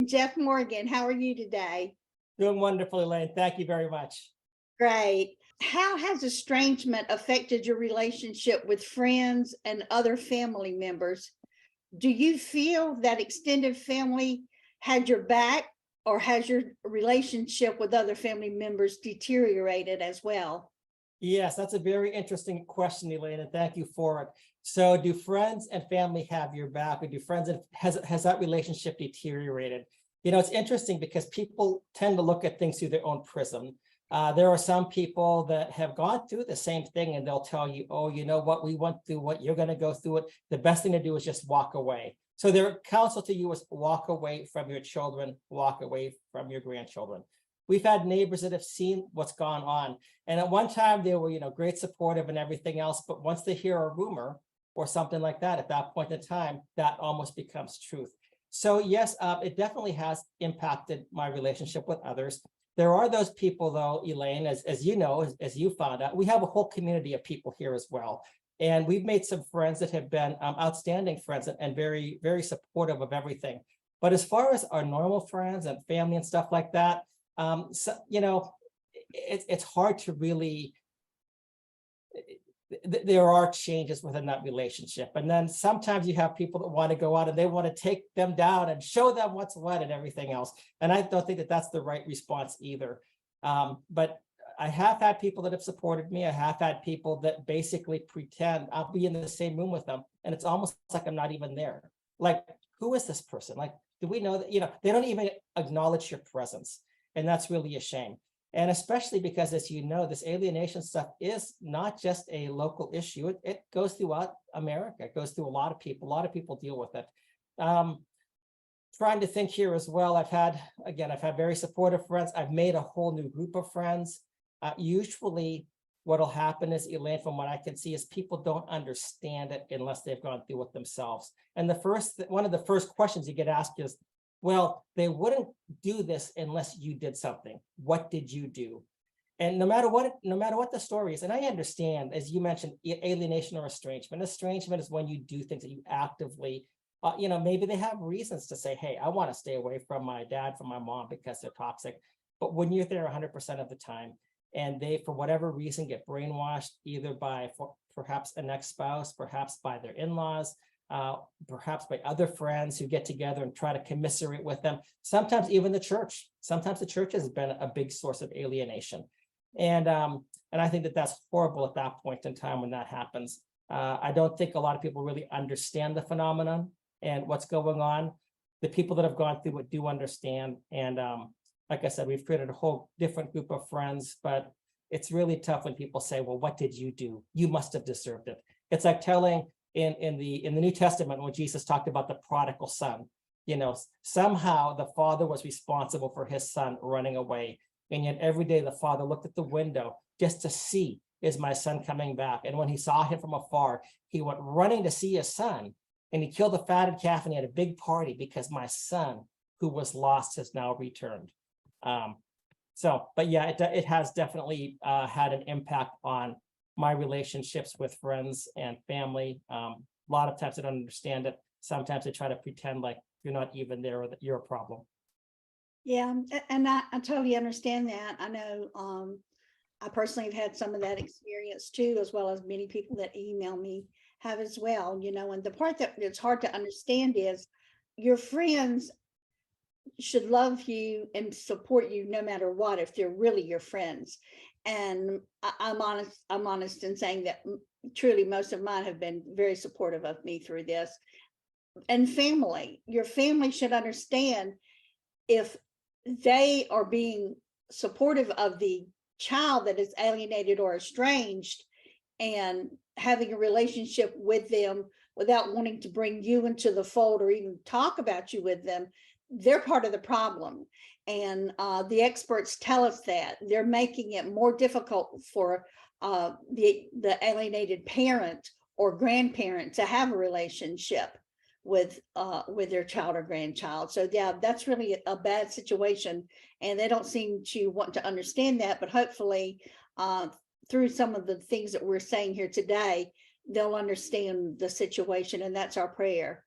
Jeff Morgan. How are you today? Doing wonderful, Elaine. Thank you very much. Great. How has estrangement affected your relationship with friends and other family members? Do you feel that extended family had your back, or has your relationship with other family members deteriorated as well? Yes, that's a very interesting question, Elaine, and thank you for it. So, do friends and family have your back, or do friends and has that relationship deteriorated? It's interesting because people tend to look at things through their own prism. There are some people that have gone through the same thing, and they'll tell you, "Oh, you know what? We went through what you're going to go through it. The best thing to do is just walk away." So, their counsel to you is walk away from your children, walk away from your grandchildren. We've had neighbors that have seen what's gone on. And at one time they were, great supportive and everything else. But once they hear a rumor or something like that, at that point in time, that almost becomes truth. So yes, it definitely has impacted my relationship with others. There are those people, though, Elaine, as you know, as you found out, we have a whole community of people here as well. And we've made some friends that have been outstanding friends and very, very supportive of everything. But as far as our normal friends and family and stuff like that, so, it's hard to really, there are changes within that relationship. And then sometimes you have people that want to go out and they want to take them down and show them what's what and everything else. And I don't think that that's the right response either. But I have had people that have supported me. I have had people that basically pretend I'll be in the same room with them, and it's almost like I'm not even there. Like, who is this person? Like, do we know that, they don't even acknowledge your presence. And that's really a shame. And especially because, as you know, this alienation stuff is not just a local issue. It goes throughout America. It goes through a lot of people. A lot of people deal with it. Trying to think here as well. I've had very supportive friends. I've made a whole new group of friends. Usually what'll happen is, Elaine, from what I can see, is people don't understand it unless they've gone through it themselves. And one of the first questions you get asked is, well, they wouldn't do this unless you did something. What did you do? And no matter what the story is, and I understand, as you mentioned, alienation or estrangement. Estrangement is when you do things that you actively, maybe they have reasons to say, hey, I want to stay away from my dad, from my mom, because they're toxic. But when you're there 100% of the time, and they, for whatever reason, get brainwashed, either by perhaps an ex-spouse, perhaps by their in-laws, perhaps by other friends who get together and try to commiserate with them. Sometimes even the church. Sometimes the church has been a big source of alienation. And I think that that's horrible at that point in time when that happens. I don't think a lot of people really understand the phenomenon and what's going on. The people that have gone through it do understand. And like I said, we've created a whole different group of friends, but it's really tough when people say, well, what did you do? You must have deserved it. It's like telling in the New Testament, when Jesus talked about the prodigal son, somehow the father was responsible for his son running away. And yet every day the father looked at the window just to see, is my son coming back? And when he saw him from afar, he went running to see his son, and he killed a fatted calf, and he had a big party because my son who was lost has now returned. But yeah, it has definitely had an impact on my relationships with friends and family. A lot of times I don't understand it. Sometimes they try to pretend like you're not even there, or that you're a problem. Yeah, and I totally understand that. I know I personally have had some of that experience too, as well as many people that email me have as well, and the part that it's hard to understand is your friends should love you and support you no matter what, if they're really your friends. And I'm honest in saying that truly most of mine have been very supportive of me through this. And your family should understand if they are being supportive of the child that is alienated or estranged, and having a relationship with them without wanting to bring you into the fold or even talk about you with them, they're part of the problem. And the experts tell us that they're making it more difficult for the alienated parent or grandparent to have a relationship with their child or grandchild. So yeah, that's really a bad situation, and they don't seem to want to understand that. But hopefully, through some of the things that we're saying here today, they'll understand the situation, and that's our prayer.